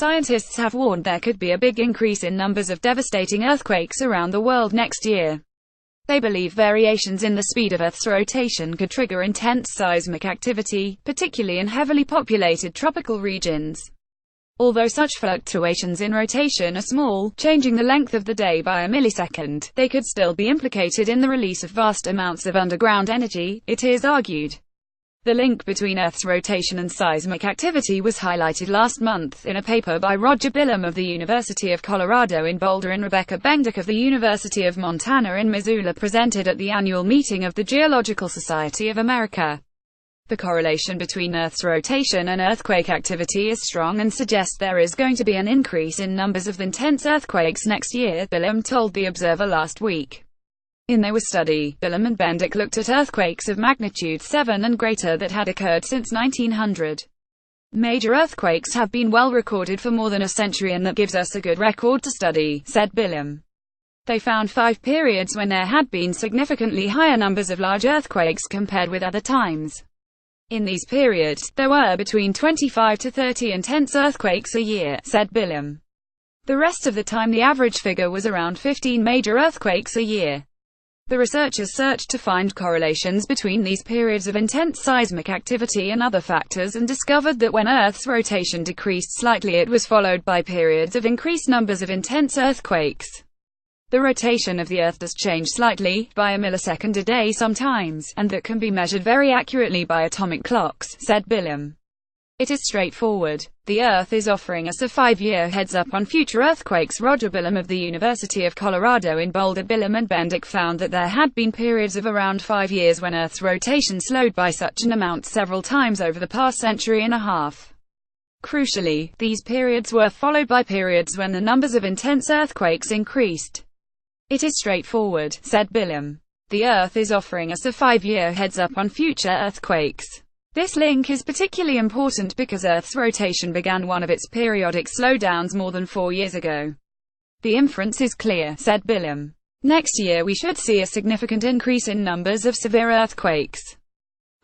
scientists have warned there could be a big increase in numbers of devastating earthquakes around the world next year. They believe variations in the speed of Earth's rotation could trigger intense seismic activity, particularly in heavily populated tropical regions. Although such fluctuations in rotation are small, changing the length of the day by a millisecond, they could still be implicated in the release of vast amounts of underground energy, it is argued. The link between Earth's rotation and seismic activity was highlighted last month in a paper by Roger Billum of the University of Colorado in Boulder and Rebecca Bendick of the University of Montana in Missoula presented at the annual meeting of the Geological Society of America. The correlation between Earth's rotation and earthquake activity is strong and suggests there is going to be an increase in numbers of intense earthquakes next year, Billum told The Observer last week. In their study, Billum and Bendick looked at earthquakes of magnitude 7 and greater that had occurred since 1900. Major earthquakes have been well recorded for more than a century and that gives us a good record to study, said Billum. They found 5 periods when there had been significantly higher numbers of large earthquakes compared with other times. In these periods, there were between 25 to 30 intense earthquakes a year, said Billum. The rest of the time the average figure was around 15 major earthquakes a year. The researchers searched to find correlations between these periods of intense seismic activity and other factors and discovered that when Earth's rotation decreased slightly it was followed by periods of increased numbers of intense earthquakes. The rotation of the Earth does change slightly, by a millisecond a day sometimes, and that can be measured very accurately by atomic clocks, said Billum. It is straightforward. The Earth is offering us a 5-year heads-up on future earthquakes. Roger Billum of the University of Colorado in Boulder. Billum and Bendick found that there had been periods of around 5 years when Earth's rotation slowed by such an amount several times over the past century and a half. Crucially, these periods were followed by periods when the numbers of intense earthquakes increased. It is straightforward, said Billum. The Earth is offering us a 5-year heads-up on future earthquakes. This link is particularly important because Earth's rotation began one of its periodic slowdowns more than 4 years ago. The inference is clear, said Billum. Next year we should see a significant increase in numbers of severe earthquakes.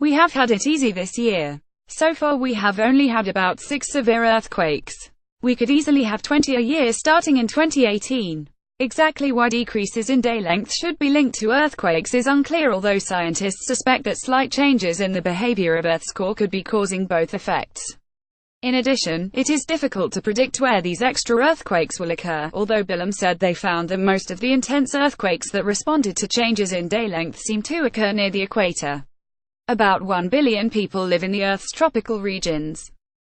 We have had it easy this year. So far we have only had about 6 severe earthquakes. We could easily have 20 a year starting in 2018. Exactly why decreases in day length should be linked to earthquakes is unclear, although scientists suspect that slight changes in the behavior of Earth's core could be causing both effects. In addition, it is difficult to predict where these extra earthquakes will occur, although Billum said they found that most of the intense earthquakes that responded to changes in day length seem to occur near the equator. About 1 billion people live in the Earth's tropical regions.